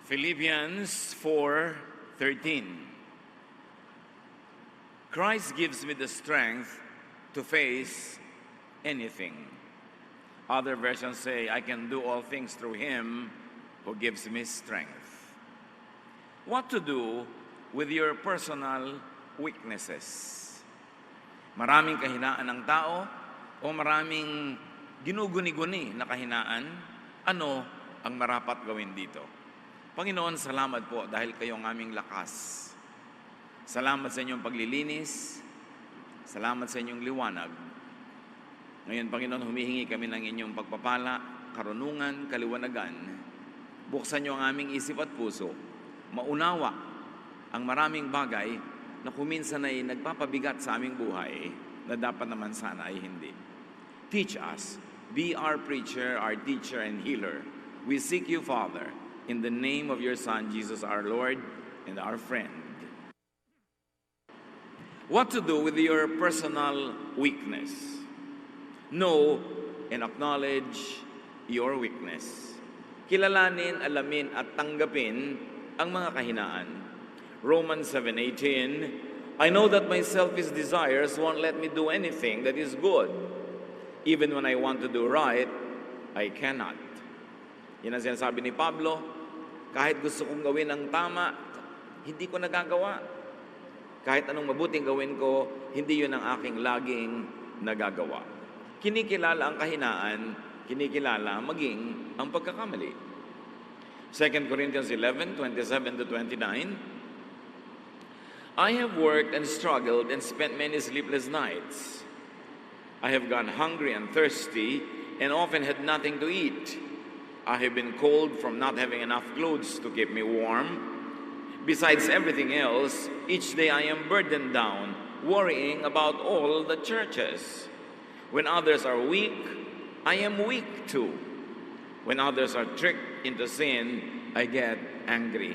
Philippians 4:13. Christ gives me the strength to face anything. Other versions say, I can do all things through Him who gives me strength. What to do with your personal weaknesses? Maraming kahinaan ng tao o maraming ginuguni-guni na kahinaan, ano ang marapat gawin dito? Panginoon, salamat po dahil kayo ang aming lakas. Salamat sa inyong paglilinis. Salamat sa inyong liwanag. Ngayon, Panginoon, humihingi kami ng inyong pagpapala, karunungan, kaliwanagan. Buksan niyo ang aming isip at puso. Maunawa ang maraming bagay na kuminsan ay nagpapabigat sa aming buhay na dapat naman sana ay hindi. Teach us. Be our preacher, our teacher, and healer. We seek you, Father, in the name of your Son, Jesus our Lord and our friend. What to do with your personal weakness? Know and acknowledge your weakness. Kilalanin, alamin, at tanggapin ang mga kahinaan. Romans 7:18, I know that my selfish desires won't let me do anything that is good. Even when I want to do right, I cannot. Yan ang sinasabi ni Pablo, kahit gusto kong gawin ang tama, hindi ko nagagawa. Kahit anong mabuting gawin ko, hindi yun ang aking laging nagagawa. Kinikilala ang kahinaan, kinikilala maging ang pagkakamali. 2 Corinthians 11:27-29, I have worked and struggled and spent many sleepless nights. I have gone hungry and thirsty and often had nothing to eat. I have been cold from not having enough clothes to keep me warm. Besides everything else, each day I am burdened down, worrying about all the churches. When others are weak, I am weak too. When others are tricked into sin, I get angry.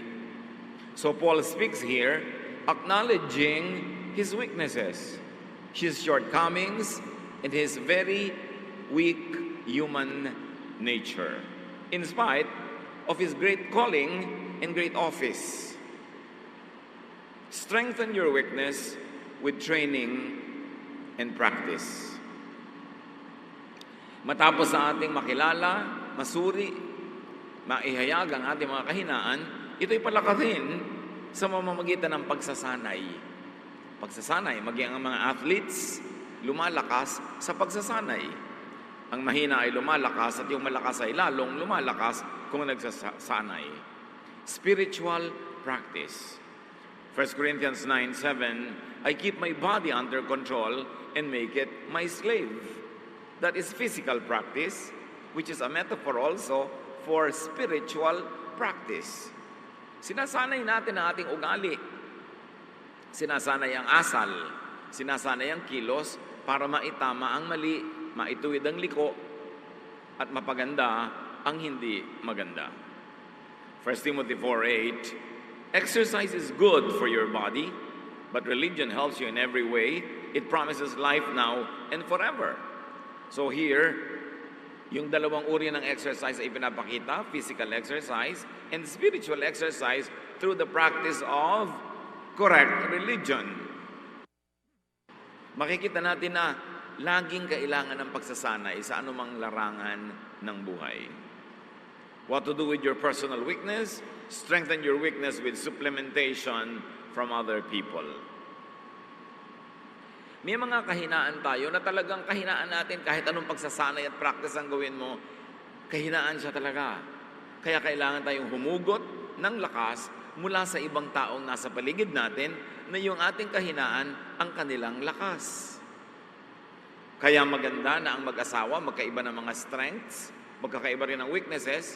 So Paul speaks here, acknowledging his weaknesses, his shortcomings, and his very weak human nature, in spite of his great calling and great office. Strengthen your weakness with training and practice. Matapos sa ating makilala, masuri, maihayag ang ating mga kahinaan, ito'y palakasin sa mamamagitan ng pagsasanay. Pagsasanay, maging ang mga athletes, lumalakas sa pagsasanay. Ang mahina ay lumalakas at yung malakas ay lalong lumalakas kung nagsasanay. Spiritual practice. 1 Corinthians 9:7, I keep my body under control and make it my slave. That is physical practice, which is a metaphor also for spiritual practice. Sinasanay natin ang ating ugali. Sinasanay ang asal. Sinasanay ang kilos para maitama ang mali, maituwid ang liko, at mapaganda ang hindi maganda. 1 Timothy 4:8, exercise is good for your body, but religion helps you in every way. It promises life now and forever. So here, yung dalawang uri ng exercise ay pinapakita, physical exercise and spiritual exercise through the practice of correct religion. Makikita natin na laging kailangan ng pagsasanay sa anumang larangan ng buhay. What to do with your personal weakness? Strengthen your weakness with supplementation from other people. May mga kahinaan tayo na talagang kahinaan natin kahit anong pagsasanay at practice ang gawin mo, kahinaan siya talaga. Kaya kailangan tayong humugot ng lakas mula sa ibang taong nasa paligid natin na yung ating kahinaan ang kanilang lakas. Kaya maganda na ang mag-asawa, magkaiba ng mga strengths, magkakaiba rin ng weaknesses,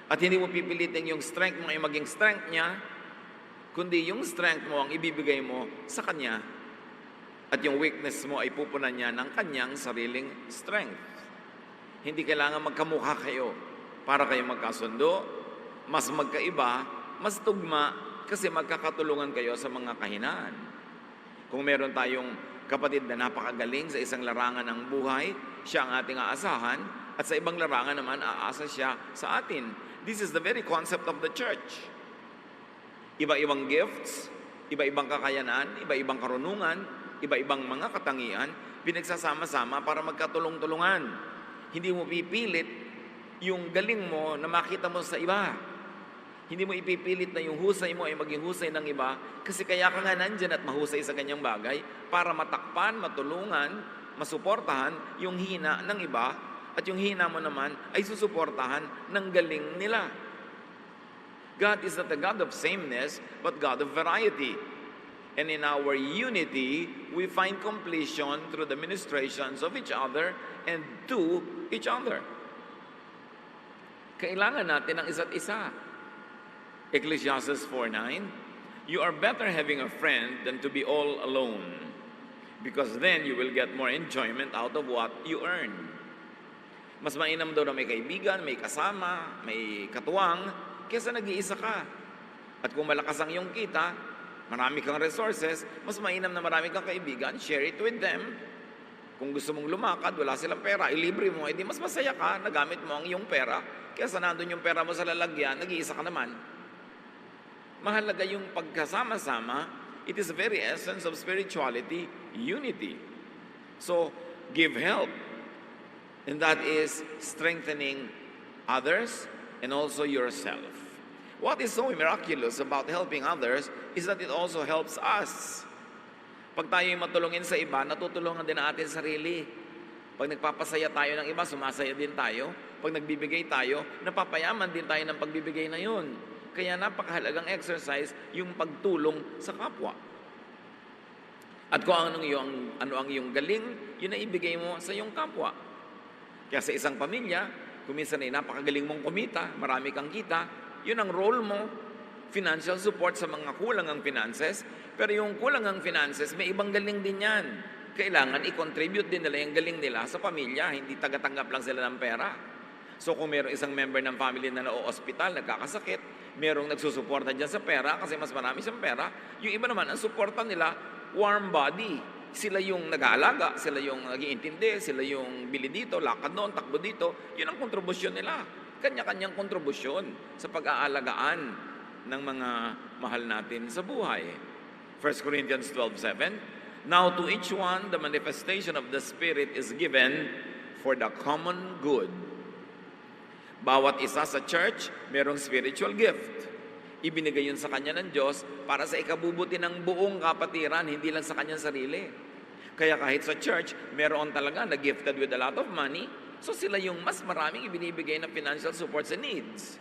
at hindi mo pipilitin yung strength mo ay maging strength niya, kundi yung strength mo ang ibibigay mo sa kanya, at yung weakness mo ay pupunan niya ng kanyang sariling strength. Hindi kailangan magkamukha kayo para kayo magkasundo, mas magkaiba, mas tugma, kasi magkakatulungan kayo sa mga kahinaan. Kung meron tayong kapatid na napakagaling sa isang larangan ng buhay, siya ang ating aasahan, At sa ibang larangan naman, aasa siya sa atin. This is the very concept of the church. Iba-ibang gifts, iba-ibang kakayanan, iba-ibang karunungan, iba-ibang mga katangian, pinagsasama-sama para magkatulong-tulungan. Hindi mo pipilit yung galing mo na makita mo sa iba. Hindi mo ipipilit na yung husay mo ay maging husay ng iba kasi kaya ka nga nandyan at mahusay sa kanyang bagay para matakpan, matulungan, masuportahan yung hina ng iba at yung hina mo naman ay susuportahan ng galing nila. God is not a God of sameness, but God of variety. And in our unity, we find completion through the ministrations of each other and to each other. Kailangan natin ang isa't isa. Ecclesiastes 4:9, you are better having a friend than to be all alone, because then you will get more enjoyment out of what you earn. Mas mainam daw na may kaibigan, may kasama, may katuwang, kesa nag-iisa ka. At kung malakas ang iyong kita, marami kang resources, mas mainam na marami kang kaibigan, share it with them. Kung gusto mong lumakad, wala silang pera, ilibre mo, edi mas masaya ka, nagamit mo ang iyong pera, kesa nandun yung pera mo sa lalagyan, nag-iisa ka naman. Mahalaga yung pagkasama-sama. It is the very essence of spirituality, unity. So, give help. And that is strengthening others and also yourself. What is so miraculous about helping others is that it also helps us. Pag tayo'y matulungin sa iba, natutulungan din natin sarili. Pag nagpapasaya tayo ng iba, sumasaya din tayo. Pag nagbibigay tayo, napapayaman din tayo ng pagbibigay na yun. Kaya napakahalagang exercise yung pagtulong sa kapwa. At kung ano ang iyong galing, yun ay ibigay mo sa iyong kapwa. Kaya sa isang pamilya, kung minsan ay napakagaling mong kumita, marami kang kita, yun ang role mo, financial support sa mga kulang ang finances, pero yung kulang ang finances, may ibang galing din yan. Kailangan i-contribute din nila yung galing nila sa pamilya, hindi tagatanggap lang sila ng pera. So kung mayroong isang member ng family na na-ospital, nagkakasakit, mayroong nagsusuporta dyan sa pera kasi mas marami siyang pera, yung iba naman, ang suporta nila, warm body. Sila yung nag-aalaga, sila yung nag-iintindi, sila yung bili dito, lakad doon, takbo dito. Yun ang kontribusyon nila. Kanya-kanyang kontribusyon sa pag-aalagaan ng mga mahal natin sa buhay. 1 Corinthians 12:7, now to each one the manifestation of the Spirit is given for the common good. Bawat isa sa church, merong spiritual gift. Ibinigay yun sa kanya ng Diyos para sa ikabubuti ng buong kapatiran, hindi lang sa kanyang sarili. Kaya kahit sa church, meron talaga na gifted with a lot of money, so sila yung mas maraming ibinibigay na financial support sa needs.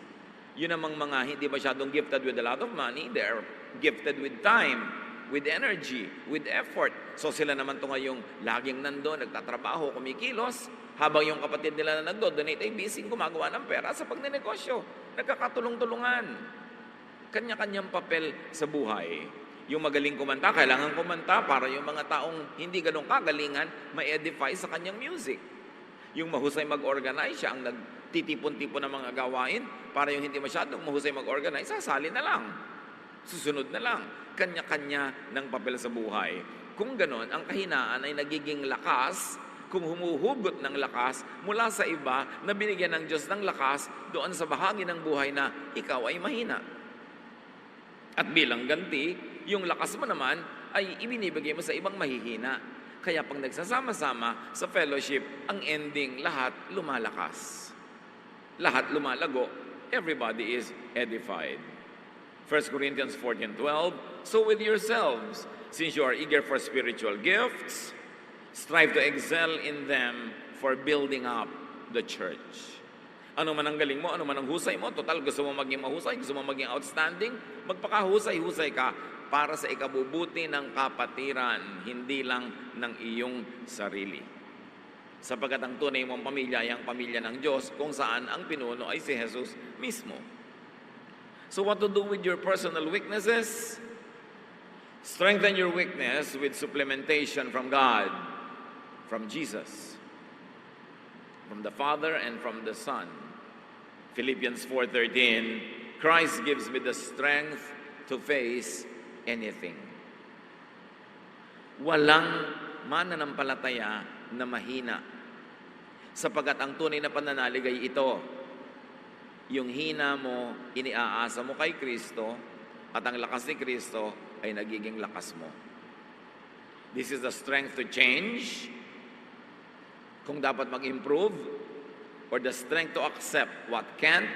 Yun namang mga hindi masyadong gifted with a lot of money, they're gifted with time, with energy, with effort. So sila naman ito ngayong laging nandun, nagtatrabaho, kumikilos, habang yung kapatid nila na nagdo-donate ay busy gumagawa ng pera sa pagnenegosyo. Nagkakatulong-tulungan. Kanya-kanyang papel sa buhay. Yung magaling kumanta, kailangan kumanta para yung mga taong hindi ganun kagalingan, ma-edify sa kanyang music. Yung mahusay mag-organize, siya ang nagtitipon-tipon ng mga gawain, para yung hindi masyadong mahusay mag-organize, sasali na lang. Susunod na lang. Kanya-kanya ng papel sa buhay. Kung ganun, ang kahinaan ay nagiging lakas kung humuhugot ng lakas mula sa iba na binigyan ng Diyos ng lakas doon sa bahagi ng buhay na ikaw ay mahina. At bilang ganti, yung lakas mo naman ay ibinibigay mo sa ibang mahihina. Kaya pag nagsasama-sama sa fellowship, ang ending, lahat lumalakas. Lahat lumalago. Everybody is edified. 1 Corinthians 14:12, so with yourselves, since you are eager for spiritual gifts, strive to excel in them for building up the church. Ano man ang galing mo, ano man ang husay mo, total gusto mo maging mahusay, gusto mo maging outstanding, magpakahusay-husay ka para sa ikabubuti ng kapatiran, hindi lang ng iyong sarili. Sapagkat ang tunay mong pamilya ay ang pamilya ng Diyos kung saan ang pinuno ay si Jesus mismo. So what to do with your personal weaknesses? Strengthen your weakness with supplementation from God, from Jesus, from the Father and from the Son. Philippians 4:13, Christ gives me the strength to face anything. Walang mananampalataya na mahina. Sapagkat ang tunay na pananalig ay ito, yung hina mo, iniaasa mo kay Kristo, at ang lakas ni Kristo ay nagiging lakas mo. This is the strength to change, kung dapat mag-improve, or the strength to accept what can't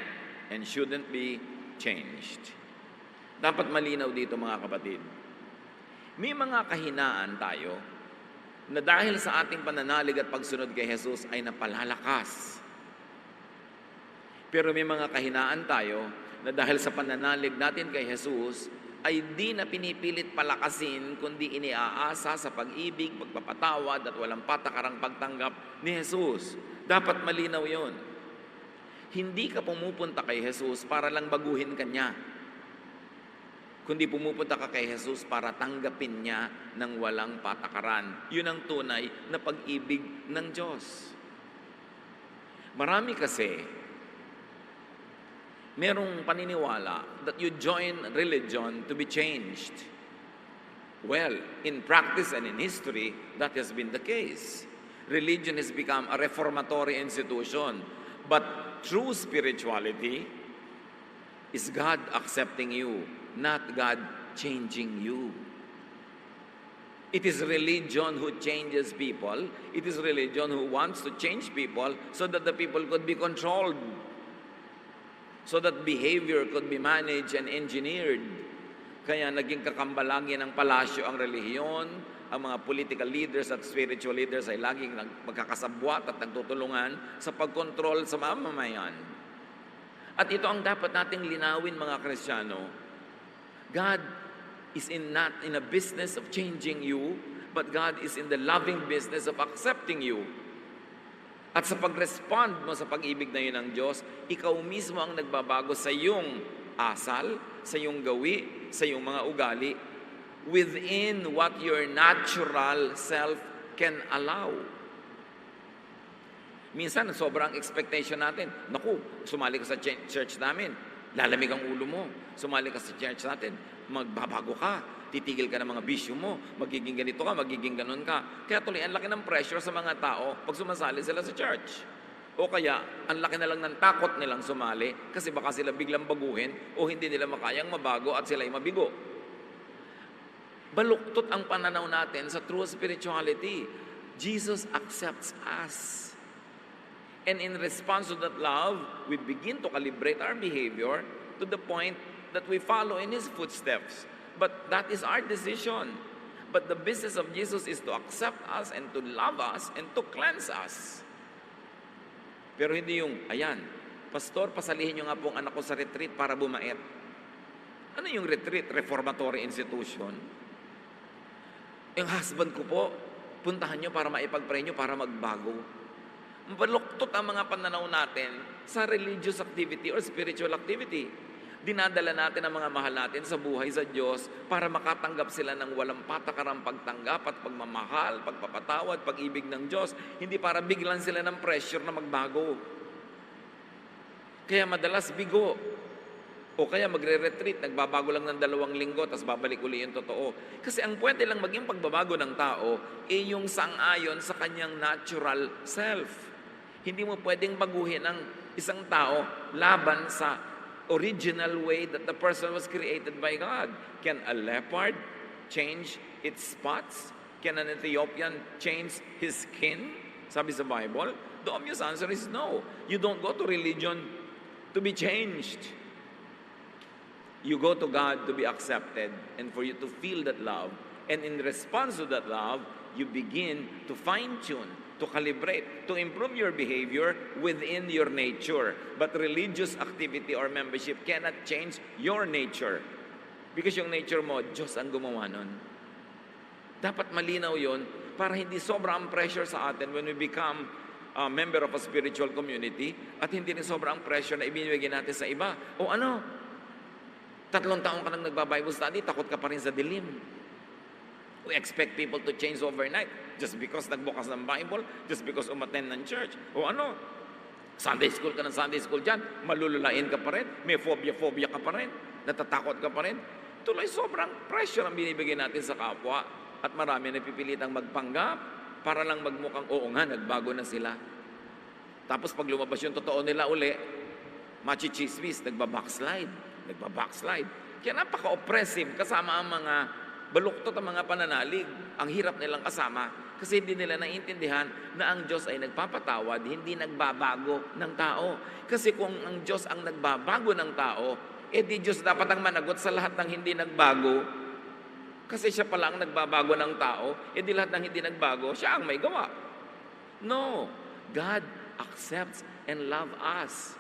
and shouldn't be changed. Dapat malinaw dito mga kapatid. May mga kahinaan tayo na dahil sa ating pananalig at pagsunod kay Jesus ay napalalakas. Pero may mga kahinaan tayo na dahil sa pananalig natin kay Jesus ay di na pinipilit palakasin kundi iniaasa sa pag-ibig, pagpapatawad at walang patakarang pagtanggap ni Jesus. Dapat malinaw yon. Hindi ka pumupunta kay Jesus para lang baguhin ka niya, kundi pumupunta ka kay Jesus para tanggapin niya ng walang patakaran. Yun ang tunay na pag-ibig ng Diyos. Marami kasi merong paniniwala that you join religion to be changed. Well, in practice and in history, that has been the case. Religion has become a reformatory institution. But true spirituality is God accepting you, not God changing you. It is religion who changes people. It is religion who wants to change people so that the people could be controlled, so that behavior could be managed and engineered. Kaya naging kakambalangin ng palasyo ang relihiyon, ang mga political leaders at spiritual leaders ay laging magkakasabwat at nagtutulungan sa pagkontrol sa mamamayan. At ito ang dapat nating linawin mga Kristiyano. God is not in a business of changing you, but God is in the loving business of accepting you. At sa pag-respond mo sa pag-ibig na yun ng Diyos, ikaw mismo ang nagbabago sa iyong asal, sa iyong gawi, sa iyong mga ugali, within what your natural self can allow. Minsan, sobrang expectation natin, naku, sumali ka sa church namin, lalamig ang ulo mo. Sumali ka sa church natin, magbabago ka, titigil ka ng mga bisyo mo, magiging ganito ka, magiging ganon ka. Kaya tuloy, ang laki ng pressure sa mga tao pag sumasali sila sa church. O kaya, ang laki na lang ng takot nilang sumali kasi baka sila biglang baguhin o hindi nila makayang mabago at sila'y mabigo. Baluktot ang pananaw natin sa true spirituality. Jesus accepts us. And in response to that love, we begin to calibrate our behavior to the point that we follow in His footsteps. But that is our decision. But the business of Jesus is to accept us and to love us and to cleanse us. Pero hindi yung, ayan, Pastor, pasalihin nyo nga po ang anak ko sa retreat para bumait. Ano yung retreat? Reformatory institution. Yung husband ko po, puntahan nyo para maipag-pray nyo para magbago. Baluktot ang mga pananaw natin sa religious activity or spiritual activity. Dinadala natin ang mga mahal natin sa buhay sa Diyos para makatanggap sila ng walang patakarang pagtanggap at pagmamahal, pagpapatawad, pag-ibig ng Diyos. Hindi para biglan sila ng pressure na magbago. Kaya madalas bigo. O kaya magre-retreat, nagbabago lang ng 2 linggo, tapos babalik uli yung totoo. Kasi ang pwede lang maging pagbabago ng tao, yung sang-ayon sa kanyang natural self. Hindi mo pwedeng baguhin ang isang tao laban sa original way that the person was created by God. Can a leopard change its spots? Can an Ethiopian change his skin? Sabi sa Bible, the obvious answer is no. You don't go to religion to be changed. You go to God to be accepted and for you to feel that love. And in response to that love, you begin to fine-tune, to calibrate, to improve your behavior within your nature. But religious activity or membership cannot change your nature. Because yung nature mo, Diyos ang gumawa nun. Dapat malinaw yon para hindi sobrang pressure sa atin when we become a member of a spiritual community at hindi rin sobrang pressure na ibinibigay natin sa iba. O ano, 3 taon ka nang nagba-Bible study, takot ka pa rin sa dilim. We expect people to change overnight just because nagbukas ng Bible, just because umattend ng church. O ano, Sunday school ka ng Sunday school dyan, malululain ka pa rin, may phobia ka pa rin, natatakot ka pa rin. Tuloy sobrang pressure ang binibigay natin sa kapwa at marami napipilitang magpanggap para lang magmukhang oo nga, nagbago na sila. Tapos pag lumabas yung totoo nila uli, machichismis, nagbabackslide. Kaya napaka-oppressive kasama ang mga baluktot ang mga pananalig. Ang hirap nilang kasama kasi hindi nila naiintindihan na ang Diyos ay nagpapatawad, hindi nagbabago ng tao. Kasi kung ang Diyos ang nagbabago ng tao, di Diyos dapat ang managot sa lahat ng hindi nagbago. Kasi siya pala ang nagbabago ng tao, di lahat ng hindi nagbago, siya ang may gawa. No, God accepts and loves us.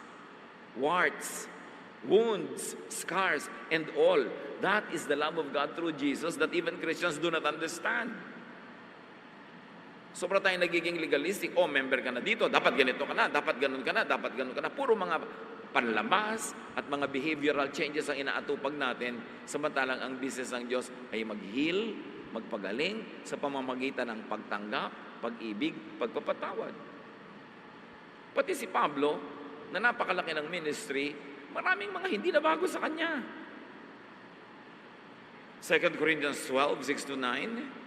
Warts, wounds, scars, and all. That is the love of God through Jesus that even Christians do not understand. Sobra tayong nagiging legalistic. Member ka na dito, dapat ganito ka na, dapat ganun ka na, dapat ganun ka na. Puro mga panlabas at mga behavioral changes ang inaatupag natin, samantalang ang business ng Diyos ay mag-heal, magpagaling sa pamamagitan ng pagtanggap, pag-ibig, pagpapatawad. Pati si Pablo, na napakalaki ng ministry, maraming mga hindi na bago sa kanya. 2 Corinthians 12, 6-9.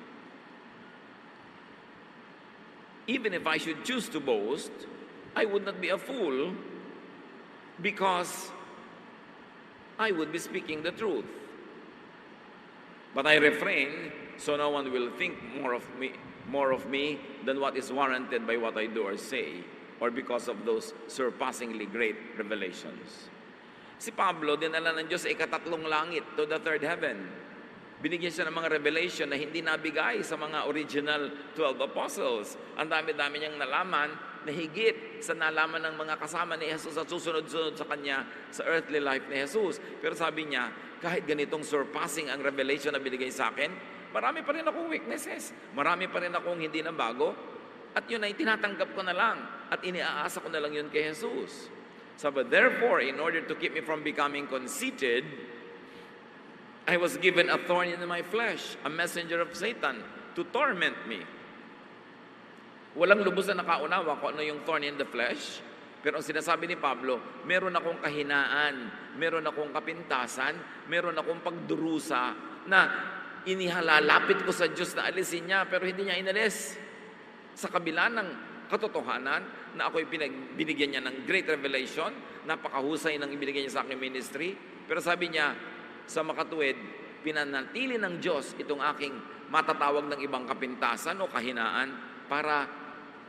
Even if I should choose to boast, I would not be a fool because I would be speaking the truth. But I refrain so no one will think more of me than what is warranted by what I do or say, or because of those surpassingly great revelations. Si Pablo, dinala ng Diyos sa ikatatlong langit, to the third heaven. Binigyan siya ng mga revelation na hindi nabigay sa mga original 12 apostles. Ang dami-dami niyang nalaman na higit sa nalaman ng mga kasama ni Jesus at susunod-sunod sa kanya sa earthly life ni Jesus. Pero sabi niya, kahit ganitong surpassing ang revelation na binigay sa akin, marami pa rin akong weaknesses. Marami pa rin akong hindi na bago. At yun ay tinatanggap ko na lang. At iniaasa ko na lang yun kay Jesus. So, but therefore, in order to keep me from becoming conceited, I was given a thorn in my flesh, a messenger of Satan, to torment me. Walang lubos na nakaunawa kung ano yung thorn in the flesh. Pero ang sinasabi ni Pablo, meron akong kahinaan, meron akong kapintasan, meron akong pagdurusa na inihalalapit ko sa Diyos na alisin niya, pero hindi niya inalis. Sa kabila ng katotohanan na ako'y binigyan niya ng great revelation, napakahusay ng ibinigay niya sa aking ministry, pero sabi niya, sa makatuwid, pinanatili ng Diyos itong aking matatawag ng ibang kapintasan o kahinaan para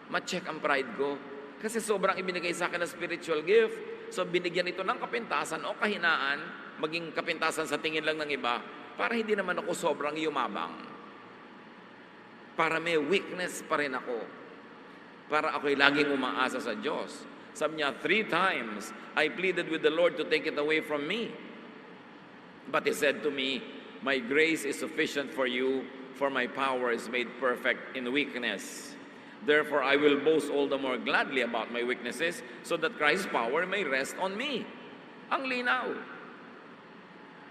ma-check ang pride ko. Kasi sobrang ibinigay sa akin na spiritual gift. So binigyan ito ng kapintasan o kahinaan, maging kapintasan sa tingin lang ng iba, para hindi naman ako sobrang yumabang. Para may weakness pa rin ako. Para ako'y laging umaasa sa Diyos. Sabi niya, 3 times, I pleaded with the Lord to take it away from me. But He said to me, my grace is sufficient for you, for my power is made perfect in weakness. Therefore, I will boast all the more gladly about my weaknesses, so that Christ's power may rest on me. Ang linaw.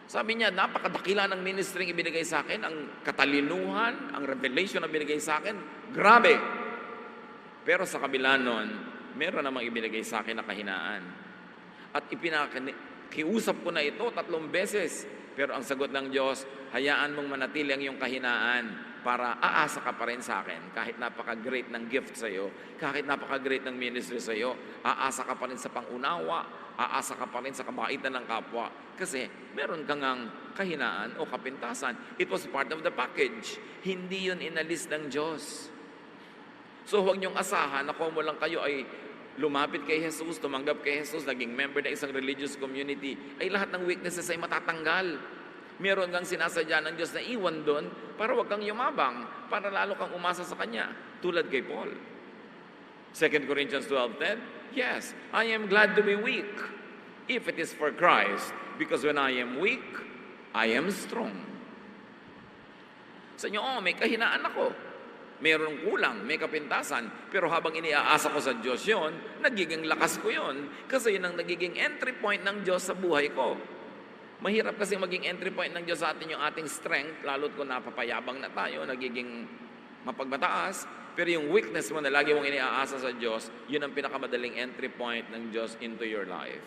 Sabi niya, napakadakila ng ministry ibinigay sa akin, ang katalinuhan, ang revelation na binigay sa akin, grabe. Pero sa kabila nun, meron namang ibinigay sa akin na kahinaan. At kiusap ko na ito 3 beses. Pero ang sagot ng Diyos, hayaan mong manatili ang iyong kahinaan para aasa ka pa rin sa akin. Kahit napaka-great ng gift sa iyo, kahit napaka-great ng ministry sa iyo, aasa ka pa rin sa pangunawa, aasa ka pa rin sa kabaitan ng kapwa. Kasi meron kang kahinaan o kapintasan. It was part of the package. Hindi yun inalis ng Diyos. So huwag niyong asahan na kung mo lang kayo ay lumapit kay Jesus, tumanggap kay Jesus, naging member ng isang religious community, ay lahat ng weaknesses ay matatanggal. Meron kang sinasadya ng Diyos na iwan doon para wag kang yumabang, para lalo kang umasa sa Kanya, tulad kay Paul. 2 Corinthians 12:10, yes, I am glad to be weak, if it is for Christ, because when I am weak, I am strong. Sa inyo, may kahinaan ako. Mayroong kulang, may kapintasan, pero habang iniaasa ko sa Diyos yon, nagiging lakas ko yon, kasi yun ang nagiging entry point ng Diyos sa buhay ko. Mahirap kasi maging entry point ng Diyos sa atin yung ating strength, lalo't kung napapayabang na tayo, nagiging mapagbataas, pero yung weakness mo na lagi mong iniaasa sa Diyos, yun ang pinakamadaling entry point ng Diyos into your life.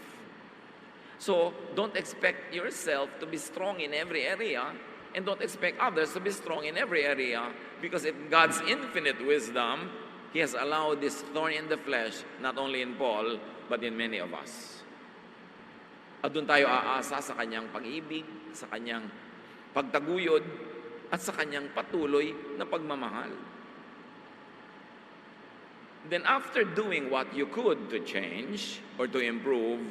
So, don't expect yourself to be strong in every area, and don't expect others to be strong in every area, because in God's infinite wisdom, He has allowed this thorn in the flesh, not only in Paul, but in many of us. At doon tayo aasa sa kanyang pag-ibig, sa kanyang pagtaguyod, at sa kanyang patuloy na pagmamahal. Then after doing what you could to change or to improve,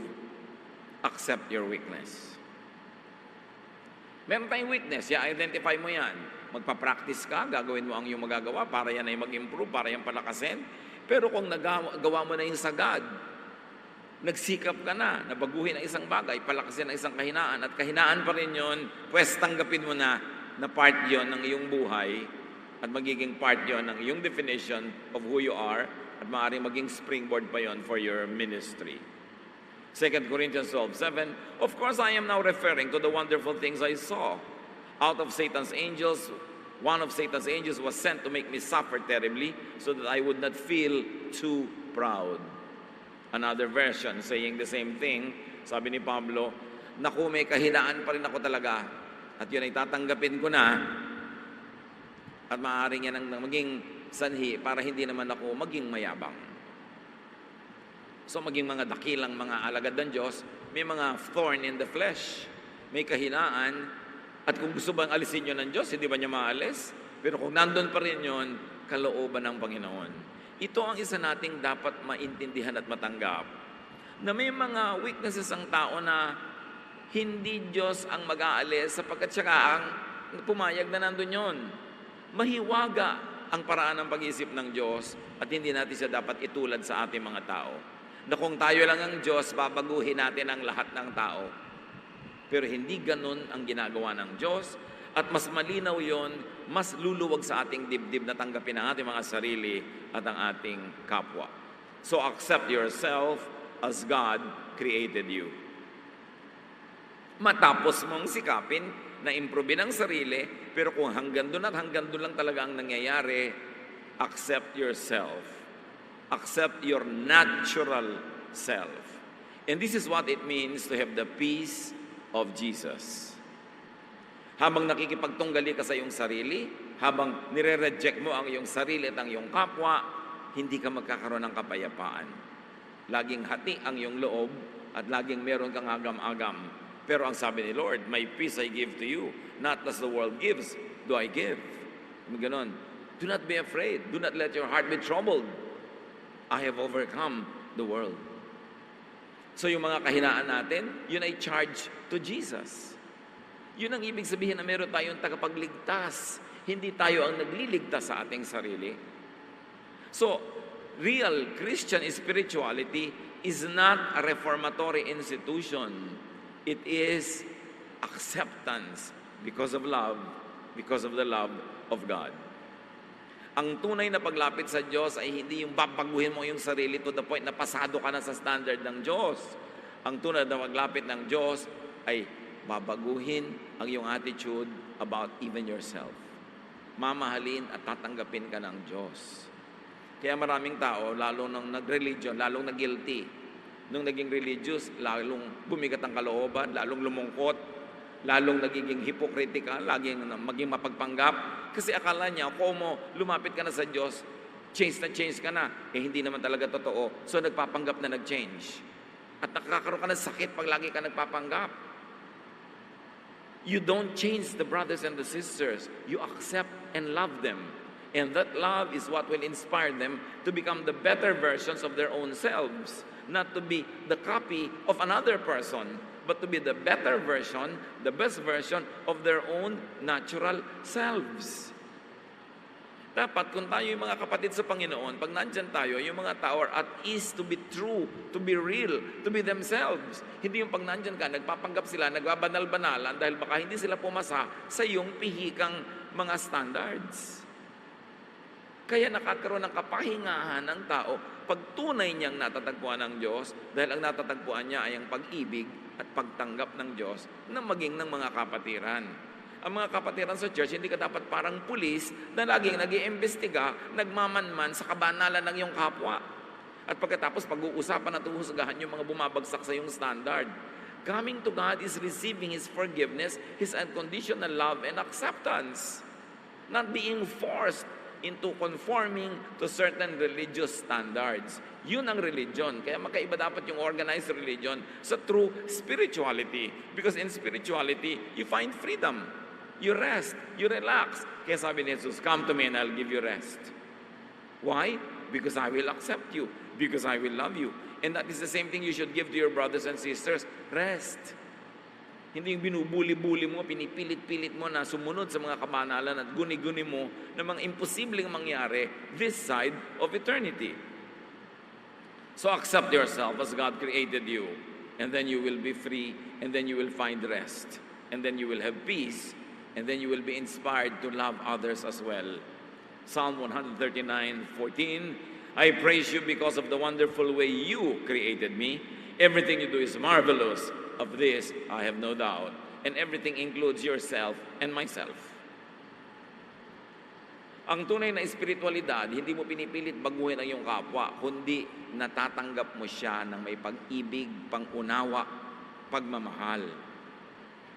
accept your weakness. Meron tayong weakness, identify mo yan. Magpa-practice ka, gagawin mo ang iyong magagawa para yan ay mag-improve, para yan palakasin. Pero kung nagawa mo na yung sagad, nagsikap ka na baguhin ang isang bagay, palakasin ang isang kahinaan, at kahinaan pa rin yun, pwes tanggapin mo na part yon ng iyong buhay at magiging part yon ng iyong definition of who you are at maaaring maging springboard pa yon for your ministry. 2 Corinthians 12:7, of course I am now referring to the wonderful things I saw. Out of Satan's angels, one of Satan's angels was sent to make me suffer terribly so that I would not feel too proud. Another version saying the same thing, sabi ni Pablo, naku, may kahinaan pa rin ako talaga at yun ay tatanggapin ko na at maaaring yan ang maging sanhi para hindi naman ako maging mayabang. So maging mga dakilang mga alagad ng Diyos, may mga thorn in the flesh, may kahinaan, at kung gusto bang alisin yun ng Diyos, hindi ba niya maalis? Pero kung nandun pa rin yun, kalooban ng Panginoon. Ito ang isa nating dapat maintindihan at matanggap, na may mga weaknesses ang tao na hindi Diyos ang mag-aalis sapagkat siya ang pumayag na nandun yun. Mahiwaga ang paraan ng pag-iisip ng Diyos at hindi natin siya dapat itulad sa ating mga tao. Na kung tayo lang ang Diyos, babaguhin natin ang lahat ng tao. Pero hindi ganun ang ginagawa ng Diyos at mas malinaw yon, mas luluwag sa ating dibdib na tanggapin ang ating mga sarili at ang ating kapwa. So accept yourself as God created you. Matapos mong sikapin na improve ang sarili, pero kung hanggang doon at hanggang doon lang talaga ang nangyayari, accept yourself. Accept your natural self. And this is what it means to have the peace of Jesus. Habang nakikipagtunggali ka sa iyong sarili, habang nire-reject mo ang iyong sarili at ang iyong kapwa, hindi ka magkakaroon ng kapayapaan. Laging hati ang iyong loob at laging meron kang agam-agam. Pero ang sabi ni Lord, my peace I give to you, not as the world gives, do I give. Ganon. Do not be afraid. Do not let your heart be troubled. I have overcome the world. So yung mga kahinaan natin, yun ay charge to Jesus. Yun ang ibig sabihin na meron tayong tagapagligtas. Hindi tayo ang nagliligtas sa ating sarili. So, real Christian spirituality is not a reformatory institution. It is acceptance because of love, because of the love of God. Ang tunay na paglapit sa Diyos ay hindi yung babaguhin mo yung sarili to the point na pasado ka na sa standard ng Diyos. Ang tunay na paglapit ng Diyos ay babaguhin ang iyong attitude about even yourself. Mamahalin at tatanggapin ka ng Diyos. Kaya maraming tao, lalo nang nag-religion, lalong nag-guilty. Nung naging religious, lalong bumigat ang kalooban, lalong lumungkot, lalong nagiging hypocritical, laging maging mapagpanggap. Kasi akala niya, kung mo lumapit ka na sa Diyos, change ka na. Eh, hindi naman talaga totoo. So, nagpapanggap na nag-change. At nakakaroon ka ng sakit pag lagi ka nagpapanggap. You don't change the brothers and the sisters. You accept and love them. And that love is what will inspire them to become the better versions of their own selves. Not to be the copy of another person, but to be the better version, the best version of their own natural selves. Dapat kung tayo yung mga kapatid sa Panginoon, pag nandyan tayo, yung mga tao are at ease to be true, to be real, to be themselves. Hindi yung pag nandyan ka, nagpapanggap sila, nagbabanal-banalan dahil baka hindi sila pumasa sa iyong pihikang mga standards. Kaya nakakaroon ng kapahingahan ng tao pag tunay niyang natatagpuan ng Diyos dahil ang natatagpuan niya ay ang pag-ibig at pagtanggap ng Diyos na maging ng mga kapatiran. Ang mga kapatiran sa church, hindi ka dapat parang pulis na laging nag-iimbestiga, nagmamanman sa kabanalan ng iyong kapwa. At pagkatapos pag-uusapan at uhusgahan yung mga bumabagsak sa iyong standard. Coming to God is receiving His forgiveness, His unconditional love and acceptance. Not being forced into conforming to certain religious standards. Yun ang religion. Kaya magkaiba dapat yung organized religion sa true spirituality. Because in spirituality, you find freedom. You rest. You relax. Kaya sabi ni Jesus, come to me and I'll give you rest. Why? Because I will accept you. Because I will love you. And that is the same thing you should give to your brothers and sisters. Rest. Hindi yung binubuli-buli mo, pinipilit-pilit mo na sumunod sa mga kabanalan at guni-guni mo na mga imposibleng mangyari this side of eternity. So accept yourself as God created you, and then you will be free, and then you will find rest, and then you will have peace, and then you will be inspired to love others as well. Psalm 139:14, I praise you because of the wonderful way you created me. Everything you do is marvelous. Of this, I have no doubt. And everything includes yourself and myself. Ang tunay na espiritualidad, hindi mo pinipilit baguhin ang iyong kapwa, kundi natatanggap mo siya ng may pag-ibig, pangunawa, pagmamahal.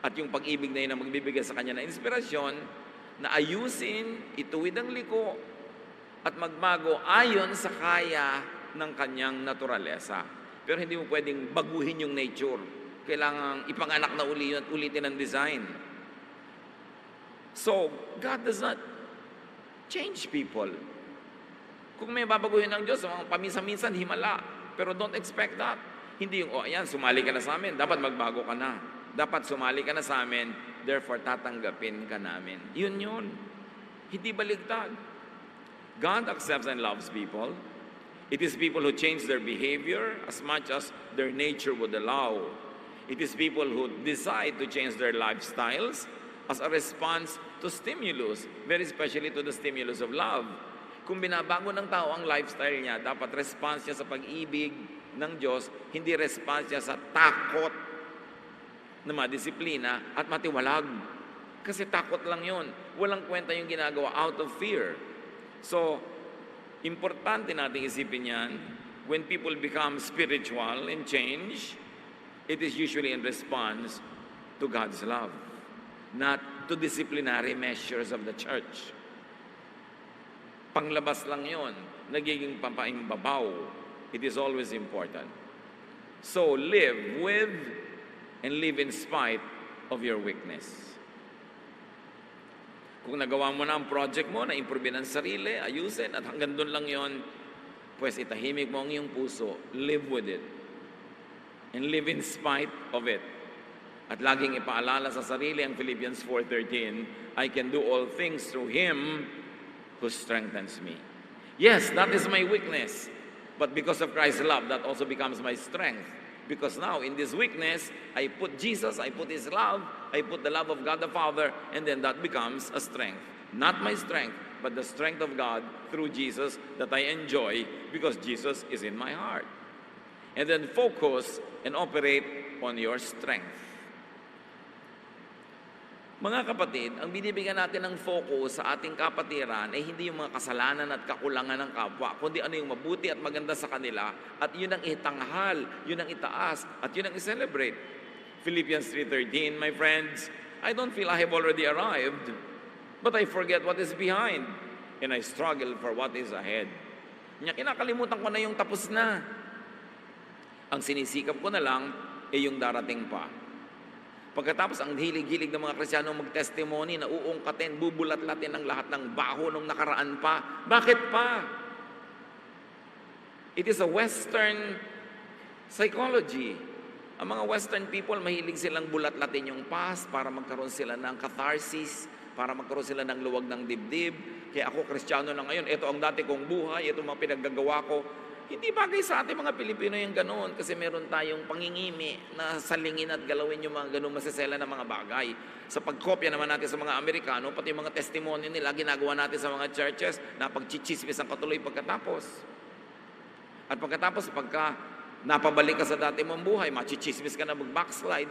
At yung pag-ibig na yun ang magbibigay sa kanya ng inspirasyon, na ayusin, ituwid ang liko, at magbago ayon sa kaya ng kanyang naturalesa. Pero hindi mo pwedeng baguhin yung nature. Kailangang ipanganak na uli yun at ulitin ang design. So, God does not change people. Kung may babaguhin ng Diyos, paminsan-minsan, himala. Pero don't expect that. Hindi yung, ayan, sumali ka na sa amin, dapat magbago ka na. Dapat sumali ka na sa amin, therefore tatanggapin ka namin. Yun yun. Hindi baligtad. God accepts and loves people. It is people who change their behavior as much as their nature would allow. It is people who decide to change their lifestyles as a response to stimulus, very especially to the stimulus of love. Kung binabago ng tao ang lifestyle niya, dapat response niya sa pag-ibig ng Diyos, hindi response niya sa takot na madisiplina at matiwalag. Kasi takot lang yun. Walang kwenta yung ginagawa out of fear. So, importante natin isipin yan, when people become spiritual and change, it is usually in response to God's love, not to disciplinary measures of the church. Panglabas lang yon, nagiging pampaimbabaw. It is always important. So live with and live in spite of your weakness. Kung nagawa mo na ang project mo, na-improve ang sarili, ayusin, at hanggang doon lang yon, pues itahimik mo ang iyong puso, live with it. And live in spite of it. At laging ipaalala sa sarili ang Philippians 4:13, I can do all things through Him who strengthens me. Yes, that is my weakness. But because of Christ's love, that also becomes my strength. Because now, in this weakness, I put Jesus, I put His love, I put the love of God the Father, and then that becomes a strength. Not my strength, but the strength of God through Jesus that I enjoy because Jesus is in my heart. And then focus and operate on your strength. Mga kapatid, ang binibigyan natin ng focus sa ating kapatiran ay hindi yung mga kasalanan at kakulangan ng kapwa, kundi ano yung mabuti at maganda sa kanila, at yun ang itanghal, yun ang itaas, at yun ang i-celebrate. Philippians 3:13, my friends, I don't feel I have already arrived, but I forget what is behind, and I struggle for what is ahead. Kinakalimutan ko na yung tapos na. Ang sinisikap ko na lang ay yung darating pa. Pagkatapos ang hilig-hilig ng mga Kristiyano mag-testimony na uungkatin, bubulat-latin ang lahat ng baho nung nakaraan pa. Bakit pa? It is a Western psychology. Ang mga Western people, mahilig silang bulat-latin yung past para magkaroon sila ng catharsis, para magkaroon sila ng luwag ng dibdib. Kaya ako, Kristiyano na ngayon, ito ang dati kong buhay, ito mga pinaggagawa ko. Hindi bagay sa ating mga Pilipino yung ganoon kasi meron tayong pangingimi na salingin at galawin yung mga ganoong masasela na mga bagay. Sa pagkopya naman natin sa mga Amerikano, pati yung mga testimony nila, ginagawa natin sa mga churches na pagchichismis ang katuloy pagkatapos. At pagkatapos, pagka napabalik ka sa dati mong buhay, machichismis ka na mag-backslide.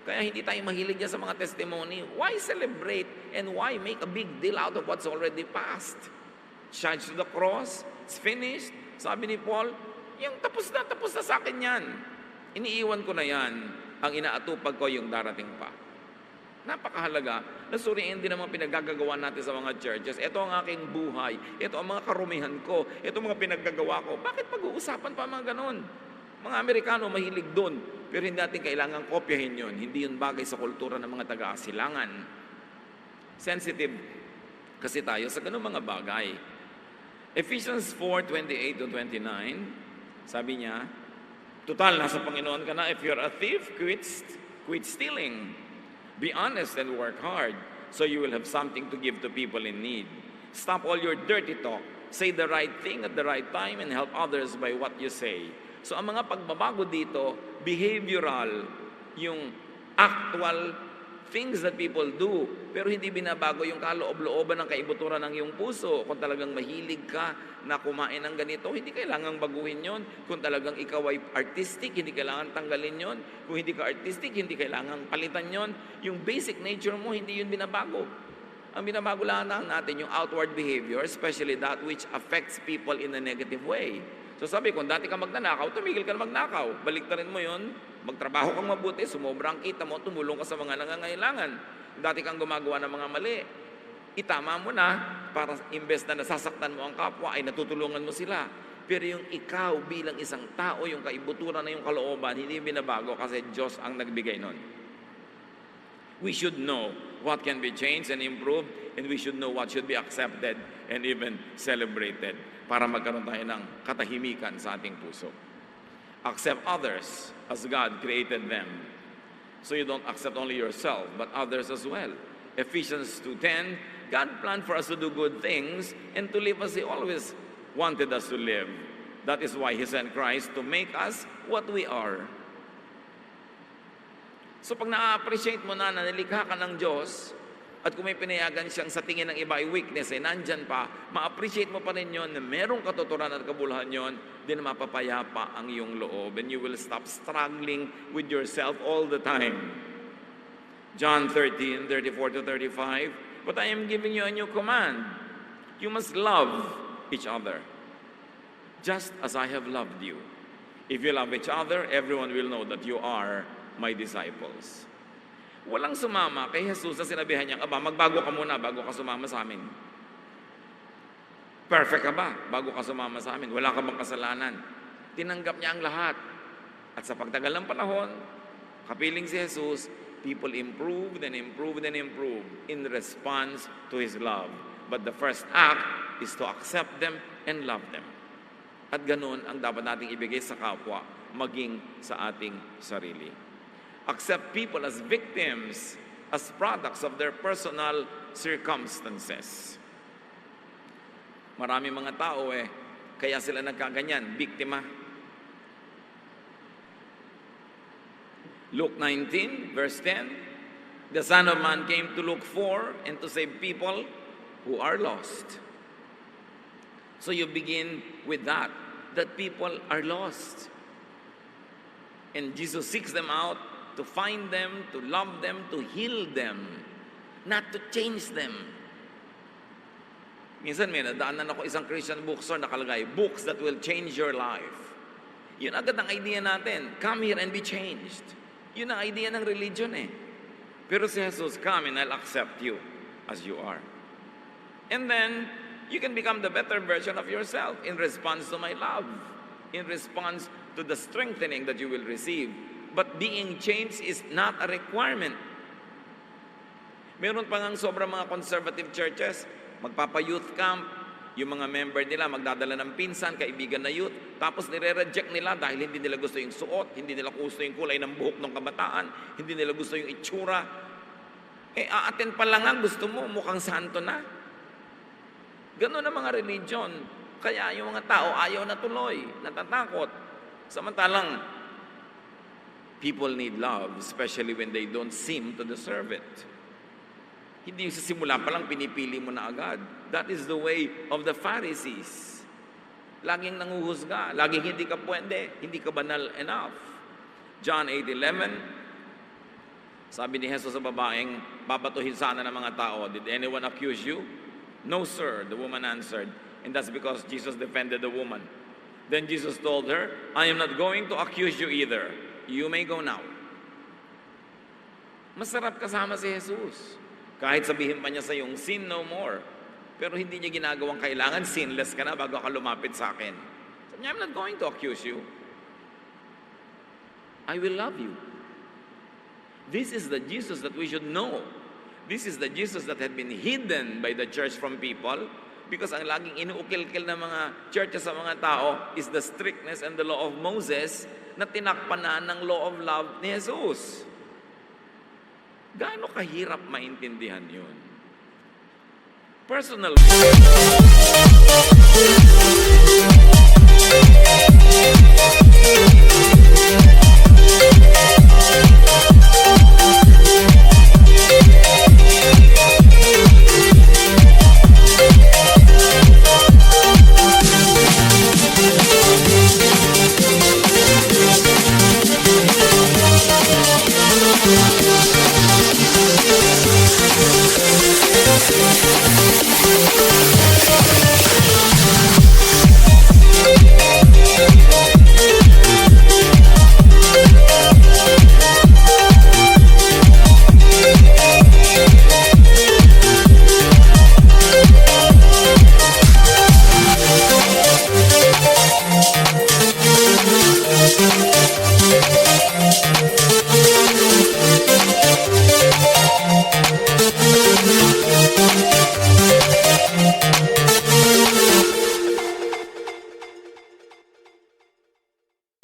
Kaya hindi tayo mahilig yan sa mga testimony. Why celebrate and why make a big deal out of what's already past? Charge to the cross, it's finished. Sabi ni Paul, yung tapos na sa akin yan. Iniiwan ko na yan. Ang inaatupag ko yung darating pa. Napakahalaga na suriin din ang mga pinaggagawa natin sa mga churches. Ito ang aking buhay. Ito ang mga karumihan ko. Ito ang mga pinaggagawa ko. Bakit pag-uusapan pa mga ganon? Mga Amerikano mahilig doon. Pero hindi natin kailangan kopyahin yon. Hindi yun bagay sa kultura ng mga taga-asilangan. Sensitive kasi tayo sa ganung mga bagay. Ephesians 4:28-29, sabi niya, total, nasa Panginoon ka na. If you're a thief, quit stealing. Be honest and work hard so you will have something to give to people in need. Stop all your dirty talk. Say the right thing at the right time and help others by what you say. So ang mga pagbabago dito, behavioral, yung actual things that people do, pero hindi binabago yung kaloob-looban ng kaibuturan ng iyong puso. Kung talagang mahilig ka na kumain ng ganito, hindi kailangang baguhin yon. Kung talagang ikaw ay artistic, hindi kailangan tanggalin yon. Kung hindi ka artistic, hindi kailangan palitan yon. Yung basic nature mo, hindi yun binabago. Ang binabago lang natin yung outward behavior, especially that which affects people in a negative way. So sabi, kung dati ka magnanakaw, tumigil ka na magnakaw. Baliktarin mo yon, magtrabaho kang mabuti, sumobra ang kita mo, tumulong ka sa mga nangangailangan. Dati kang gumagawa ng mga mali, itama mo na para imbes na nasasaktan mo ang kapwa, ay natutulungan mo sila. Pero yung ikaw bilang isang tao, yung kaibuturan na yung kalooban, hindi binabago kasi Diyos ang nagbigay nun. We should know what can be changed and improved, and we should know what should be accepted and even celebrated para magkaroon tayo ng katahimikan sa ating puso. Accept others as God created them. So you don't accept only yourself, but others as well. Ephesians 2:10, God planned for us to do good things and to live as He always wanted us to live. That is why He sent Christ to make us what we are. So pag na-appreciate mo na nilikha ka ng Diyos, at kung may pinayagan siyang sa tingin ng iba ay weakness, nandyan pa, ma-appreciate mo pa rin yun na merong katuturan at kabuluhan yun, din mapapayapa ang iyong loob, and you will stop struggling with yourself all the time. John 13:34-35, but I am giving you a new command. You must love each other, just as I have loved you. If you love each other, everyone will know that you are my disciples. Walang sumama kay Jesus na sinabihan niya, aba, magbago ka muna bago ka sumama sa amin. Perfect ka ba bago ka sumama sa amin? Wala ka bang kasalanan? Tinanggap niya ang lahat. At sa pagtagal ng panahon, kapiling si Jesus, people improved and improved and improved in response to His love. But the first act is to accept them and love them. At ganun ang dapat nating ibigay sa kapwa, maging sa ating sarili. Accept people as victims, as products of their personal circumstances. Marami mga tao kaya sila nagkaganyan, biktima. Luke 19, verse 10, the Son of Man came to look for and to save people who are lost. So you begin with that people are lost. And Jesus seeks them out to find them, to love them, to heal them, not to change them. Minsan may nadaanan ako isang Christian bookstore nakalagay, books that will change your life. Yun agad ang idea natin, come here and be changed. Yun ang idea ng religion Pero si Jesus, come and I'll accept you as you are. And then, you can become the better version of yourself in response to my love, in response to the strengthening that you will receive. But being changed is not a requirement. Meron pa ngang sobrang mga conservative churches, magpapa-youth camp, yung mga member nila magdadala ng pinsan, kaibigan na youth, tapos nire-reject nila dahil hindi nila gusto yung suot, hindi nila gusto yung kulay ng buhok ng kabataan, hindi nila gusto yung itsura. Aaten pa lang ang gusto mo, mukhang santo na. Ganun ang mga religion. Kaya yung mga tao ayaw na tuloy, natatakot. Samantalang, people need love, especially when they don't seem to deserve it. Hindi sa simula pa lang pinipili mo na agad. That is the way of the Pharisees. Laging nanguhusga, laging hindi ka pwede, hindi ka banal enough. John 8:11, sabi ni Jesus sa babaeng babatuhin sana ng mga tao, did anyone accuse you? No, sir, the woman answered. And that's because Jesus defended the woman. Then Jesus told her, I am not going to accuse you either. You may go now. Masarap kasama si Jesus. Kahit sabihin pa niya sa iyong, sin no more. Pero hindi niya ginagawang kailangan, sinless ka na bago ka lumapit sa akin. Sabi niya, I'm not going to accuse you. I will love you. This is the Jesus that we should know. This is the Jesus that had been hidden by the church from people, because ang laging inuukil-kil ng mga churches sa mga tao is the strictness and the law of Moses na tinakpan na ng law of love ni Jesus. Gaano kahirap maintindihan yun? Personal.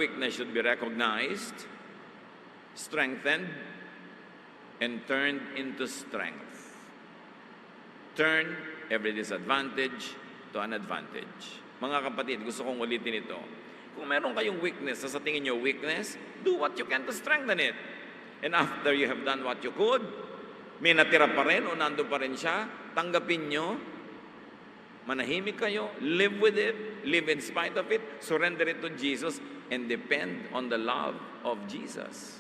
Weakness should be recognized, strengthened, and turned into strength. Turn every disadvantage to an advantage. Mga kapatid, gusto kong ulitin ito. Kung meron kayong weakness, sa tingin nyo weakness, do what you can to strengthen it. And after you have done what you could, may natira pa rin o nandun pa rin siya, tanggapin nyo, manahimik kayo, live with it, live in spite of it, surrender it to Jesus, and depend on the love of Jesus.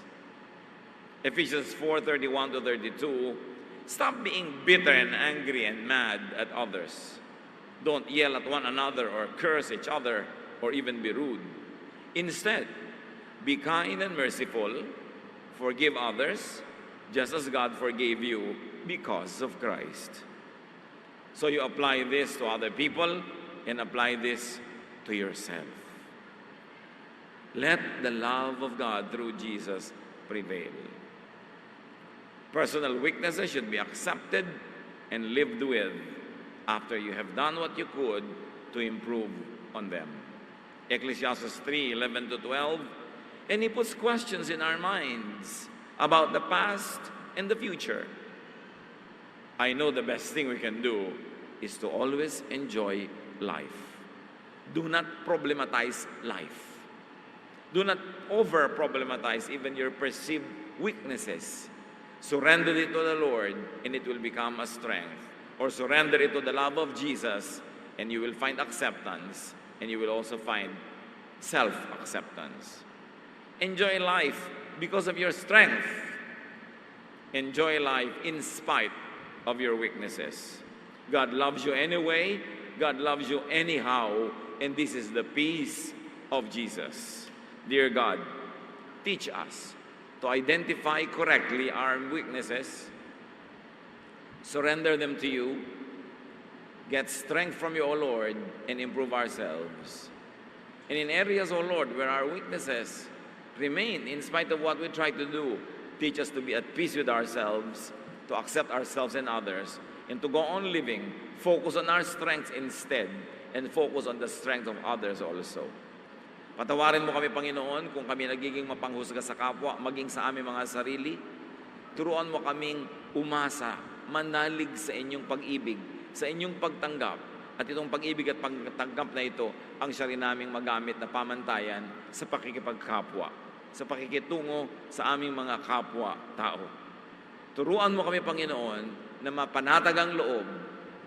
Ephesians 4:31-32, stop being bitter and angry and mad at others. Don't yell at one another or curse each other or even be rude. Instead, be kind and merciful, forgive others, just as God forgave you because of Christ. So you apply this to other people and apply this to yourself. Let the love of God through Jesus prevail. Personal weaknesses should be accepted and lived with after you have done what you could to improve on them. Ecclesiastes 3:11-12, and he puts questions in our minds about the past and the future. I know the best thing we can do is to always enjoy life. Do not problematize life. Do not over-problematize even your perceived weaknesses. Surrender it to the Lord and it will become a strength. Or surrender it to the love of Jesus and you will find acceptance and you will also find self-acceptance. Enjoy life because of your strength. Enjoy life in spite of your weaknesses. God loves you anyway. God loves you anyhow. And this is the peace of Jesus. Dear God, teach us to identify correctly our weaknesses, surrender them to you, get strength from you, O Lord, and improve ourselves. And in areas, O Lord, where our weaknesses remain in spite of what we try to do, teach us to be at peace with ourselves, to accept ourselves and others, and to go on living, focus on our strengths instead, and focus on the strength of others also. Patawarin mo kami, Panginoon, kung kami nagiging mapanghusga sa kapwa, maging sa aming mga sarili. Turuan mo kaming umasa, manalig sa inyong pag-ibig, sa inyong pagtanggap. At itong pag-ibig at pagtanggap na ito, ang siya rin naming magamit na pamantayan sa pakikipagkapwa, sa pakikitungo sa aming mga kapwa-tao. Turuan mo kami, Panginoon, na mapanatag ang loob,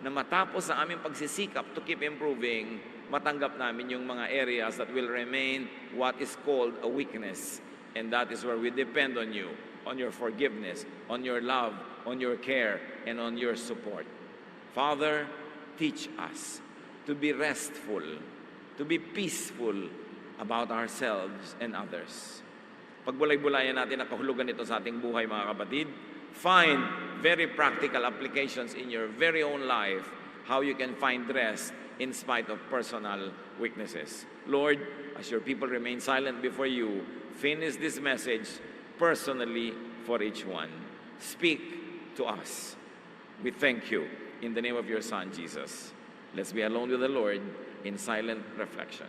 na matapos sa aming pagsisikap to keep improving, matanggap namin yung mga areas that will remain what is called a weakness. And that is where we depend on you, on your forgiveness, on your love, on your care, and on your support. Father, teach us to be restful, to be peaceful about ourselves and others. Pagbulay-bulayan natin ang kahulugan nito sa ating buhay, mga kapatid, find very practical applications in your very own life, how you can find rest in spite of personal weaknesses. Lord, as your people remain silent before you, finish this message personally for each one. Speak to us. We thank you in the name of your Son, Jesus. Let's be alone with the Lord in silent reflection.